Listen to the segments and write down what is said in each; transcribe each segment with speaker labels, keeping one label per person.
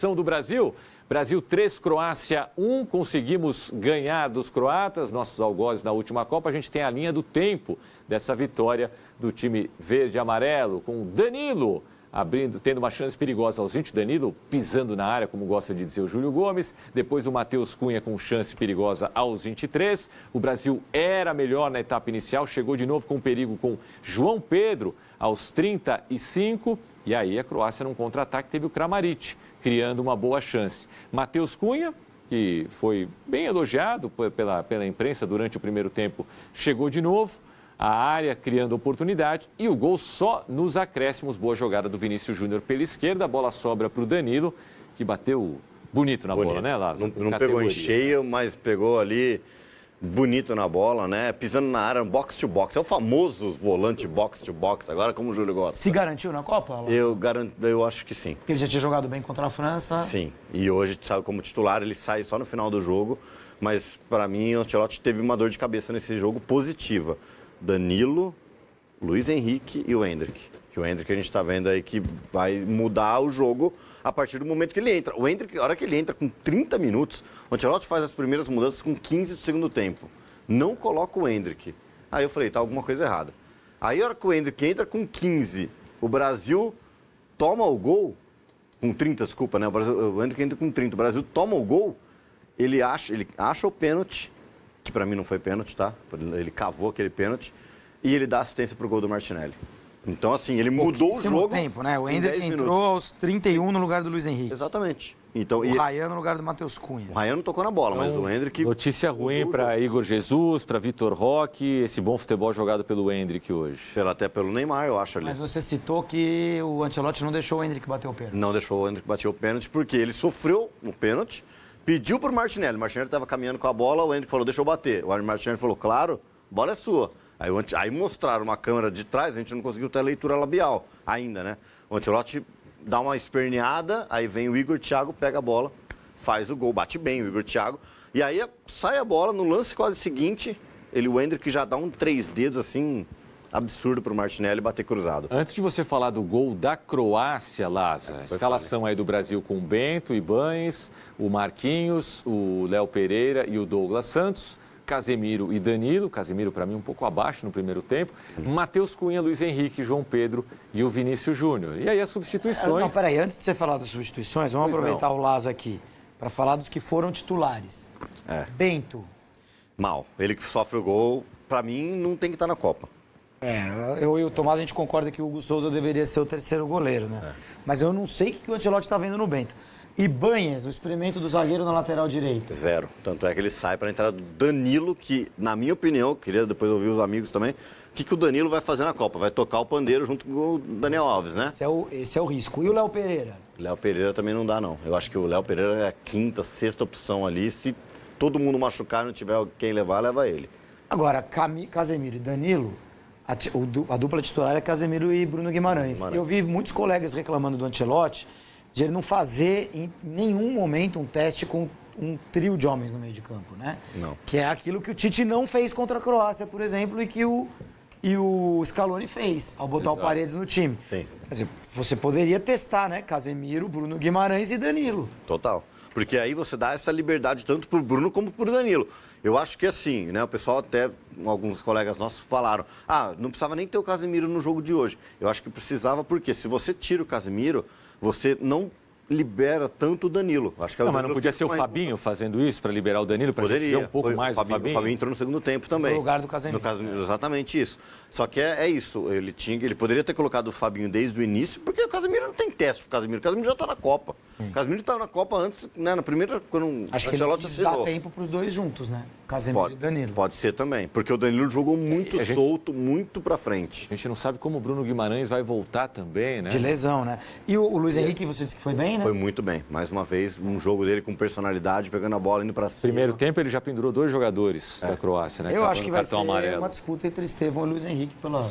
Speaker 1: formação do Brasil. Brasil 3, Croácia 1. Conseguimos ganhar dos croatas, nossos algozes na última Copa. A gente tem a linha do tempo dessa vitória do time verde e amarelo, com Danilo tendo uma chance perigosa aos 20, Danilo pisando na área, como gosta de dizer o Júlio Gomes. Depois o Matheus Cunha com chance perigosa aos 23. O Brasil era melhor na etapa inicial, chegou de novo com perigo com João Pedro aos 35. E aí a Croácia, num contra-ataque, teve o Kramaric, criando uma boa chance. Matheus Cunha, que foi bem elogiado pela imprensa durante o primeiro tempo, chegou de novo a área, criando oportunidade, e o gol só nos acréscimos. Boa jogada do Vinícius Júnior pela esquerda, a bola sobra para o Danilo, que bateu bonito na bola, né, Lázaro?
Speaker 2: Não pegou em cheio, mas pegou ali bonito na bola, né? Pisando na área, box to box. É o famoso volante box to box, agora como o Júlio gosta.
Speaker 3: Se garantiu na Copa, Lázaro?
Speaker 2: Eu acho que sim.
Speaker 3: Porque ele já tinha jogado bem contra a França.
Speaker 2: Sim, e hoje, sabe, como titular, ele sai só no final do jogo, mas para mim o Ancelotti teve uma dor de cabeça nesse jogo positiva. Danilo, Luiz Henrique e o Endrick. Que o Endrick a gente está vendo aí que vai mudar o jogo a partir do momento que ele entra. O Endrick, a hora que ele entra com 30 minutos, o Ancelotti faz as primeiras mudanças com 15 do segundo tempo. Não coloca o Endrick. Aí eu falei, tá alguma coisa errada. Aí a hora que o Endrick entra com 15, o Brasil toma o gol, com 30, desculpa, né? O Endrick entra com 30, o Brasil toma o gol, ele acha o pênalti, que para mim não foi pênalti, tá? Ele cavou aquele pênalti e ele dá assistência pro gol do Martinelli. Então, assim, ele mudou o jogo.
Speaker 3: Tempo, né? O Endrick entrou aos 31 no lugar do Luiz Henrique.
Speaker 2: Exatamente. Então,
Speaker 3: o Rayan no lugar do Matheus Cunha.
Speaker 2: O Rayan não tocou na bola, mas o Endrick...
Speaker 1: Notícia ruim para Igor Jesus, para Vitor Roque, esse bom futebol jogado pelo Endrick hoje.
Speaker 2: Até pelo Neymar, eu acho ali.
Speaker 3: Mas você citou que o Ancelotti não deixou o Endrick bater o pênalti.
Speaker 2: Não deixou o Endrick bater o pênalti porque ele sofreu o pênalti, pediu pro Martinelli. O Martinelli estava caminhando com a bola, o Endrick falou, deixa eu bater. O Martinelli falou, claro, a bola é sua. Aí mostraram uma câmera de trás, a gente não conseguiu ter a leitura labial ainda, né? O Ancelotti dá uma esperneada, aí vem o Igor Thiago, pega a bola, faz o gol, bate bem o Igor Thiago. E aí sai a bola, no lance quase seguinte, o Endrick já dá um 3 dedos assim, absurdo pro Martinelli bater cruzado.
Speaker 1: Antes de você falar do gol da Croácia, Lázaro, a escalação aí do Brasil com o Bento, Ibañez, o Marquinhos, o Léo Pereira e o Douglas Santos, Casemiro e Danilo, Casemiro para mim um pouco abaixo no primeiro tempo, Matheus Cunha, Luiz Henrique, João Pedro e o Vinícius Júnior. E aí as substituições...
Speaker 3: Não, peraí, antes de você falar das substituições, vamos aproveitar o Lázaro aqui para falar dos que foram titulares. Bento.
Speaker 2: Mal. Ele que sofre o gol, para mim não tem que estar na Copa.
Speaker 3: Eu e o Tomás, a gente concorda que o Hugo Souza deveria ser o terceiro goleiro, né? Mas eu não sei o que o Ancelotti está vendo no Bento. Ibañez, o experimento do zagueiro na lateral direita.
Speaker 2: Zero. Tanto é que ele sai para a entrada do Danilo, que, na minha opinião, queria depois ouvir os amigos também, o que o Danilo vai fazer na Copa? Vai tocar o pandeiro junto com o Daniel Alves, né?
Speaker 3: Esse é o risco. E o Léo Pereira?
Speaker 2: Léo Pereira também não dá, não. Eu acho que o Léo Pereira é a quinta, sexta opção ali. Se todo mundo machucar e não tiver quem levar, leva ele.
Speaker 3: Agora, Casemiro e Danilo, a dupla titular é Casemiro e Bruno Guimarães. Eu vi muitos colegas reclamando do Ancelotti de ele não fazer em nenhum momento um teste com um trio de homens no meio de campo, né?
Speaker 2: Não.
Speaker 3: Que é aquilo que o Tite não fez contra a Croácia, por exemplo, e que o Scaloni fez, ao botar o Paredes no time.
Speaker 2: Sim.
Speaker 3: Quer dizer, você poderia testar, né? Casemiro, Bruno Guimarães e Danilo.
Speaker 2: Total. Porque aí você dá essa liberdade tanto pro Bruno como pro Danilo. Eu acho que assim, né? O pessoal até, alguns colegas nossos falaram, não precisava nem ter o Casemiro no jogo de hoje. Eu acho que precisava porque se você tira o Casemiro, você não libera tanto o Danilo. Acho que
Speaker 1: não, mas não podia ser o Fabinho fazendo isso para liberar o Danilo, para ver um pouco mais o Fabinho?
Speaker 2: O Fabinho entrou no segundo tempo também.
Speaker 3: No lugar do Casemiro.
Speaker 2: Exatamente isso. Só que é isso. Ele poderia ter colocado o Fabinho desde o início, porque o Casemiro não tem teste pro Casemiro. O Casemiro já está na Copa. Sim. O Casemiro estava na Copa antes, né, na primeira, quando
Speaker 3: acho que ele quis dar tempo para os dois juntos, né? Casemiro e Danilo.
Speaker 2: Pode ser também, porque o Danilo jogou muito solto, muito para frente.
Speaker 1: A gente não sabe como o Bruno Guimarães vai voltar também, né?
Speaker 3: De lesão, né? E o Luiz Henrique, você disse que foi bem, né?
Speaker 2: Foi muito bem. Mais uma vez, um jogo dele com personalidade, pegando a bola, indo para cima.
Speaker 1: Primeiro tempo, ele já pendurou 2 jogadores da Croácia, né?
Speaker 3: Eu acho que vai ser uma disputa entre Estevão e Luiz Henrique pela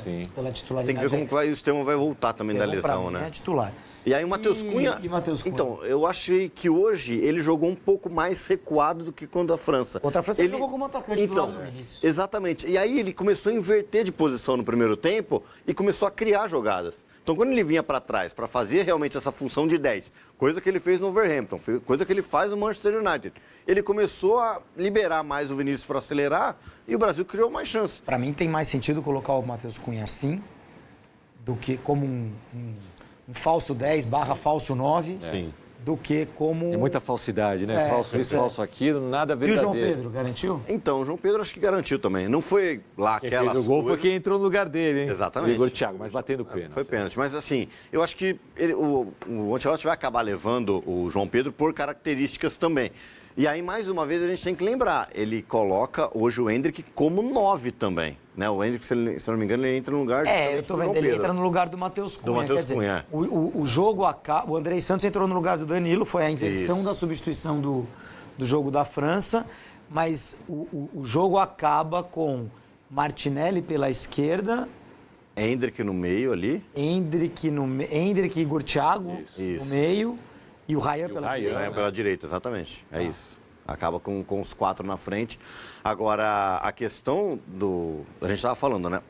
Speaker 3: titularidade.
Speaker 2: Tem que ver como o Estevão vai voltar também da lesão, né?
Speaker 3: É titular.
Speaker 2: E aí o Matheus Cunha...
Speaker 3: E Matheus Cunha?
Speaker 2: Então, eu achei que hoje ele jogou um pouco mais recuado do que contra a França.
Speaker 3: Contra a França ele jogou como atacante do lado do início.
Speaker 2: Exatamente. E aí ele começou a inverter de posição no primeiro tempo e começou a criar jogadas. Então, quando ele vinha para trás para fazer realmente essa função de 10, coisa que ele fez no Wolverhampton, coisa que ele faz no Manchester United, ele começou a liberar mais o Vinícius para acelerar e o Brasil criou mais chances.
Speaker 3: Para mim tem mais sentido colocar o Matheus Cunha assim do que como um falso 10 / falso 9,
Speaker 2: Sim.
Speaker 3: do que como...
Speaker 1: Tem muita falsidade, né? Falso isso, falso aquilo, nada
Speaker 3: E o
Speaker 1: verdadeiro.
Speaker 3: João Pedro, garantiu?
Speaker 2: Então, o João Pedro acho que garantiu também. Não foi lá
Speaker 1: Quem
Speaker 2: aquela
Speaker 1: fez o gol foi quem entrou no lugar dele, hein?
Speaker 2: Exatamente.
Speaker 1: O Igor Thiago, mas batendo pênalti.
Speaker 2: Foi pênalti. Mas assim, eu acho que o Ancelotti vai acabar levando o João Pedro por características também. E aí, mais uma vez, a gente tem que lembrar, ele coloca hoje o Endrick como 9 também. Né? O Endrick, se eu não me engano, ele entra no lugar
Speaker 3: eu tô vendo, ele entra no lugar do Matheus Cunha.
Speaker 2: Do Matheus
Speaker 3: quer dizer,
Speaker 2: Cunha.
Speaker 3: O jogo acaba. O Andrei Santos entrou no lugar do Danilo, foi a inversão da substituição do jogo da França, mas o jogo acaba com Martinelli pela esquerda.
Speaker 2: Endrick no meio ali.
Speaker 3: Endrick e Igor Thiago no meio. E o Ryan pela direita.
Speaker 2: Ryan pela direita, exatamente. É isso. Acaba com os 4 na frente. Agora, a questão do... A gente estava falando, né?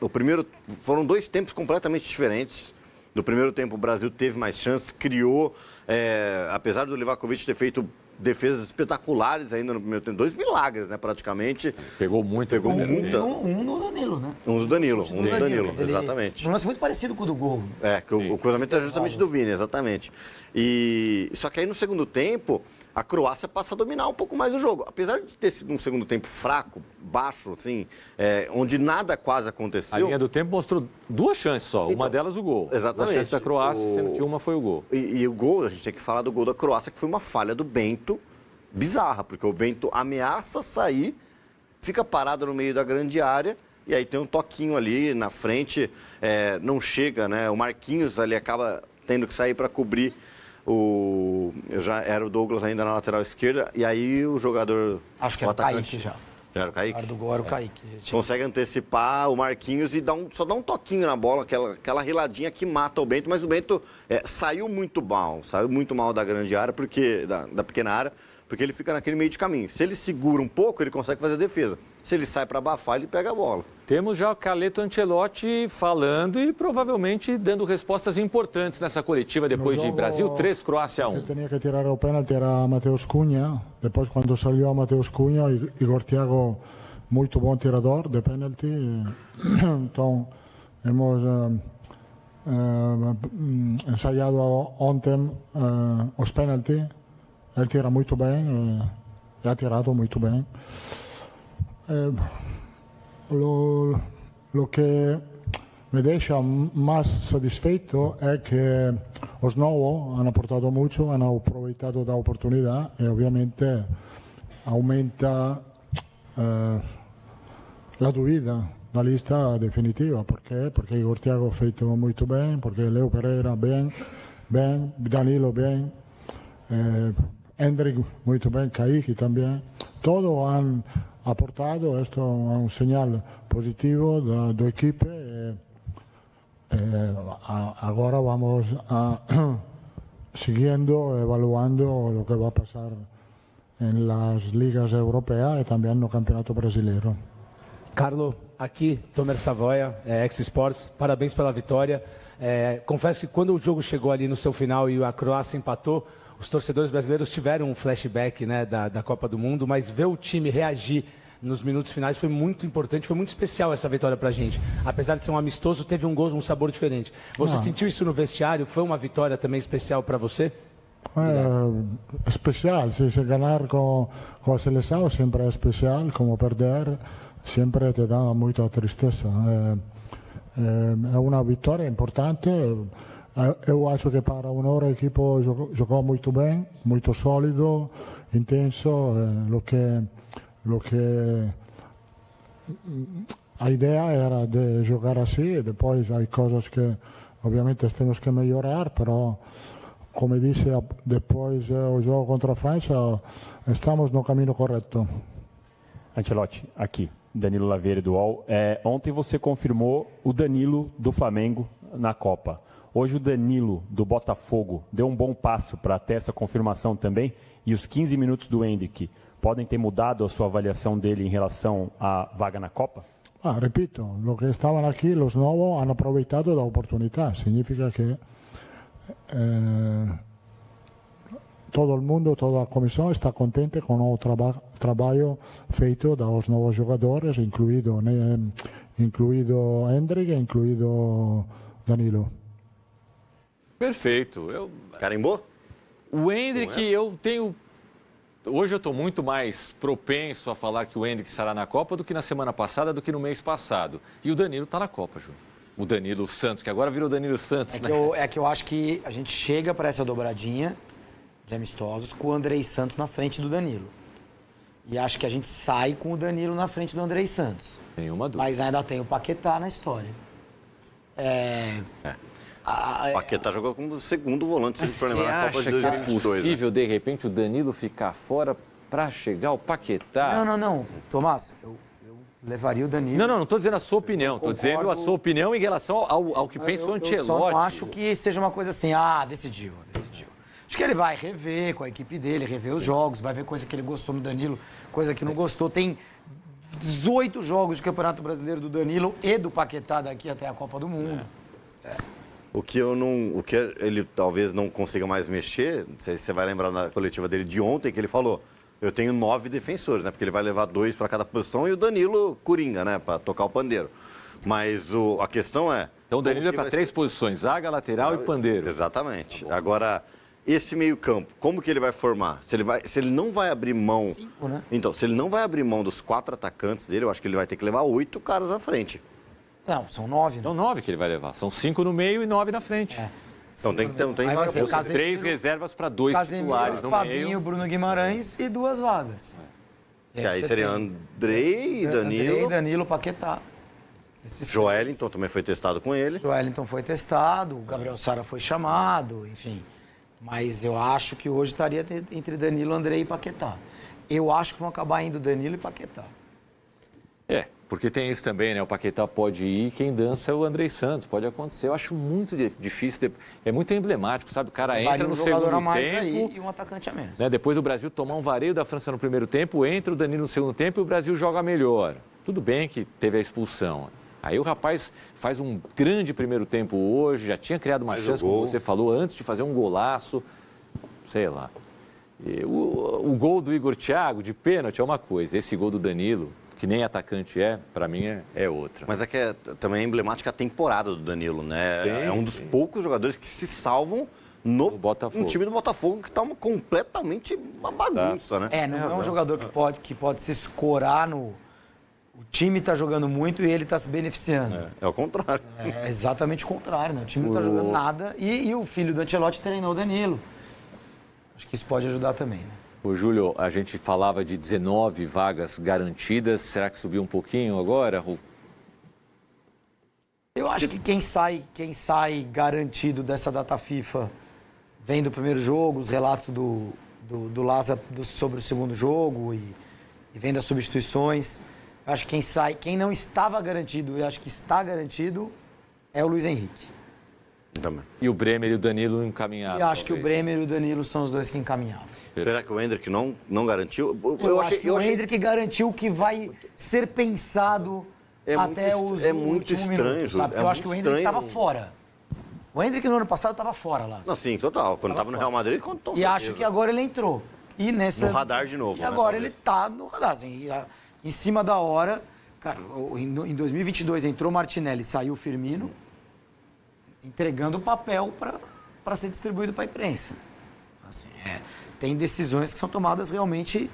Speaker 2: Foram 2 tempos completamente diferentes. No primeiro tempo, o Brasil teve mais chances, criou... apesar do Livakovic ter feito defesas espetaculares ainda no primeiro tempo. 2 milagres, né? Praticamente.
Speaker 1: Pegou muita.
Speaker 3: Um no Danilo, né?
Speaker 2: Um do Danilo,
Speaker 3: Dizer,
Speaker 2: exatamente.
Speaker 3: Um lance muito parecido com o do gol.
Speaker 2: O cruzamento é justamente do Vini, exatamente. Só que aí no segundo tempo, a Croácia passa a dominar um pouco mais o jogo. Apesar de ter sido um segundo tempo fraco, baixo, assim, onde nada quase aconteceu.
Speaker 1: A linha do tempo mostrou 2 chances só, uma delas o gol.
Speaker 2: Exatamente.
Speaker 1: A chance da Croácia, sendo que uma foi o gol.
Speaker 2: E o gol, a gente tem que falar do gol da Croácia, que foi uma falha do Bento bizarra, porque o Bento ameaça sair, fica parado no meio da grande área, e aí tem um toquinho ali na frente, não chega, né? O Marquinhos ali acaba tendo que sair para cobrir já era o Douglas ainda na lateral esquerda, e aí o jogador...
Speaker 3: Acho que era o Kaique já.
Speaker 2: Já era o Kaique?
Speaker 3: Era do gol, era o Kaique.
Speaker 2: Consegue antecipar o Marquinhos e só dá um toquinho na bola, aquela riladinha que mata o Bento, mas o Bento saiu muito mal da grande área, da pequena área, porque ele fica naquele meio de caminho. Se ele segura um pouco, ele consegue fazer a defesa. Se ele sai para abafar, ele pega a bola.
Speaker 1: Temos já o Carleto Ancelotti falando e provavelmente dando respostas importantes nessa coletiva depois de Brasil 3, Croácia 1.
Speaker 4: Quem tinha que tirar o pênalti era Matheus Cunha. Depois, quando saiu Matheus Cunha, Igor Thiago, muito bom tirador de pênalti. Então, hemos ensaiado ontem os pênaltis. Ele tira muito bem, ha tirado muito bem. Lo que me deixa mais satisfeito é que os novos han aportado muito, han aproveitado da oportunidade e obviamente aumenta a dúvida da lista definitiva. Por quê? Porque Igor Thiago ha feito muito bem, porque Leo Pereira bem, Danilo bem, Endrick muito bem, Kaique também. Todos han aportado, isto é um sinal positivo da equipe. Agora vamos seguindo, evaluando o que vai passar nas ligas europeias e também no Campeonato Brasileiro.
Speaker 5: Carlo, aqui, Tomer Savoia, X-Sports, parabéns pela vitória. Confesso que quando o jogo chegou ali no seu final e a Croácia empatou, os torcedores brasileiros tiveram um flashback, né, da Copa do Mundo, mas ver o time reagir nos minutos finais foi muito importante, foi muito especial essa vitória pra gente. Apesar de ser um amistoso, teve um gol, um sabor diferente. Você sentiu isso no vestiário? Foi uma vitória também especial para você?
Speaker 4: Especial, se ganhar com a seleção sempre é especial, como perder sempre te dá muita tristeza. É uma vitória importante. Eu acho que para uma hora o equipo jogou muito bem, muito sólido, intenso. A ideia era de jogar assim, depois há coisas que obviamente temos que melhorar, mas como disse depois do jogo contra a França, estamos no caminho correto.
Speaker 6: Ancelotti, aqui, Danilo Lavieri do UOL. Ontem você confirmou o Danilo do Flamengo na Copa. Hoje o Danilo, do Botafogo, deu um bom passo para ter essa confirmação também. E os 15 minutos do Endrick podem ter mudado a sua avaliação dele em relação à vaga na Copa?
Speaker 4: Repito, los que estaban aquí, los nuevos, han aprovechado la oportunidad. Significa que todo el mundo, toda la comisión está contenta con el trabajo feito de los nuevos jugadores, incluido Endrick e incluido Danilo.
Speaker 1: Perfeito.
Speaker 2: Carimbou?
Speaker 1: O Endrick, hoje eu estou muito mais propenso a falar que o Endrick estará na Copa do que na semana passada, do que no mês passado. E o Danilo está na Copa, Júlio. O Danilo Santos, que agora virou Danilo Santos, né?
Speaker 3: É que eu acho que a gente chega para essa dobradinha de amistosos com o Andrei Santos na frente do Danilo. E acho que a gente sai com o Danilo na frente do Andrei Santos.
Speaker 1: Nenhuma dúvida.
Speaker 3: Mas ainda tem o Paquetá na história.
Speaker 2: O Paquetá jogou como segundo volante, se ele for lembrar, na Copa de 2022.
Speaker 1: É possível, de repente, o Danilo ficar fora para chegar ao Paquetá?
Speaker 3: Não. Tomás, eu levaria o Danilo.
Speaker 1: Não estou dizendo a sua opinião. Estou dizendo a sua opinião em relação ao que pensa o Ancelotti.
Speaker 3: Eu só não acho que seja uma coisa assim, decidiu. Acho que ele vai rever com a equipe dele, rever os jogos, vai ver coisa que ele gostou no Danilo, coisa que não gostou. Tem 18 jogos de Campeonato Brasileiro do Danilo e do Paquetá daqui até a Copa do Mundo.
Speaker 2: O que ele talvez não consiga mais mexer, não sei se você vai lembrar na coletiva dele de ontem, que ele falou, eu tenho 9 defensores, né? Porque ele vai levar 2 para cada posição e o Danilo coringa, né? Para tocar o pandeiro. Mas a questão é...
Speaker 1: Então o Danilo é para 3 posições, zaga, lateral e pandeiro.
Speaker 2: Exatamente. Agora, esse meio campo, como que ele vai formar? Se ele não vai abrir mão...
Speaker 3: 5, né?
Speaker 2: Então, se ele não vai abrir mão dos 4 atacantes dele, eu acho que ele vai ter que levar 8 caras à frente.
Speaker 3: Não, são 9, né?
Speaker 1: São 9 que ele vai levar. São 5 no meio e 9 na frente.
Speaker 2: Então tem
Speaker 3: Aí vai ser
Speaker 2: vaga.
Speaker 1: 3 reservas para 2 titulares no
Speaker 3: Fabinho,
Speaker 1: meio.
Speaker 3: Bruno Guimarães e 2 vagas.
Speaker 2: Que aí seria Andrei,
Speaker 3: Danilo, Paquetá.
Speaker 2: Joelinton também foi testado com ele.
Speaker 3: Joelinton foi testado, o Gabriel Sara foi chamado, enfim. Mas eu acho que hoje estaria entre Danilo, Andrei e Paquetá. Eu acho que vão acabar indo Danilo e Paquetá.
Speaker 1: Porque tem isso também, né? O Paquetá pode ir, quem dança é o Andrei Santos, pode acontecer. Eu acho muito difícil, é muito emblemático, sabe? O cara entra no segundo
Speaker 3: a mais
Speaker 1: tempo
Speaker 3: aí e um atacante a menos.
Speaker 1: Né? Depois do Brasil tomar um vareio da França no primeiro tempo, entra o Danilo no segundo tempo e o Brasil joga melhor. Tudo bem que teve a expulsão. Aí o rapaz faz um grande primeiro tempo hoje, já tinha criado uma chance, como você falou, antes de fazer um golaço, sei lá. E o gol do Igor Thiago, de pênalti, é uma coisa. Esse gol do Danilo, que nem atacante para mim é outra.
Speaker 2: Mas também é emblemática a temporada do Danilo, né? É um dos poucos jogadores que se salvam no time do Botafogo, que está completamente uma bagunça, né?
Speaker 3: Não é um jogador que pode se escorar no... O time está jogando muito e ele está se beneficiando.
Speaker 2: É o contrário.
Speaker 3: É exatamente o contrário, né? O time não está jogando nada e o filho do Ancelotti treinou o Danilo. Acho que isso pode ajudar também, né?
Speaker 1: Ô, Júlio, a gente falava de 19 vagas garantidas. Será que subiu um pouquinho agora?
Speaker 3: Eu acho que quem sai garantido dessa data FIFA vem do primeiro jogo, os relatos do Laza sobre o segundo jogo e vem das substituições. Eu acho que quem não estava garantido e acho que está garantido é o Luiz Henrique.
Speaker 2: Também.
Speaker 1: E o Bremer e o Danilo encaminharam.
Speaker 3: E acho que o Bremer e o Danilo são os dois que encaminharam.
Speaker 2: Será que o Endrick não garantiu?
Speaker 3: Eu acho que o Endrick garantiu que vai ser pensado até os
Speaker 2: muito estranho,
Speaker 3: sabe? Eu acho que o Endrick estava fora. O Endrick no ano passado estava fora lá.
Speaker 2: Não, sim, total. Quando estava no Real Madrid, contou.
Speaker 3: E acho que agora ele entrou. No
Speaker 2: radar de novo.
Speaker 3: E agora ele está no radar. Assim, em cima da hora. Cara, em 2022 entrou Martinelli, saiu Firmino, entregando o papel para ser distribuído para a imprensa. Assim, tem decisões que são tomadas realmente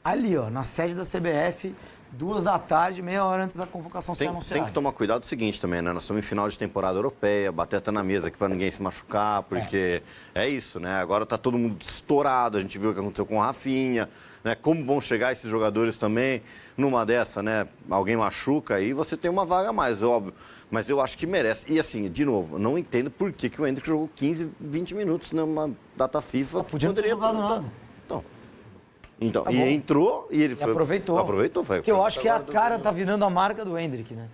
Speaker 3: ali, na sede da CBF, 14h, meia hora antes da convocação ser anunciada.
Speaker 2: Tem que tomar cuidado do seguinte também, né? Nós estamos em final de temporada europeia, bater até na mesa aqui para ninguém se machucar, porque é isso, né? Agora tá todo mundo estourado, a gente viu o que aconteceu com o Rafinha, né? Como vão chegar esses jogadores também numa dessa, né? Alguém machuca aí, você tem uma vaga a mais, óbvio. Mas eu acho que merece. E assim, de novo, não entendo por que o Endrick jogou 15, 20 minutos numa data FIFA.
Speaker 3: Podia não ter jogado nada.
Speaker 2: Então, tá, e entrou e ele foi...
Speaker 3: Aproveitou.
Speaker 2: Foi.
Speaker 3: Porque eu acho que a cara tá virando a marca do Endrick, né?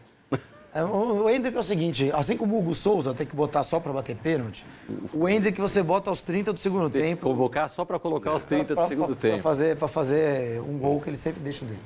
Speaker 3: O Endrick é o seguinte, assim como o Hugo Souza tem que botar só para bater pênalti, o Endrick você bota aos 30 do segundo tempo.
Speaker 1: Convocar só para colocar os 30 do segundo tempo.
Speaker 3: Para fazer um gol que ele sempre deixa dele.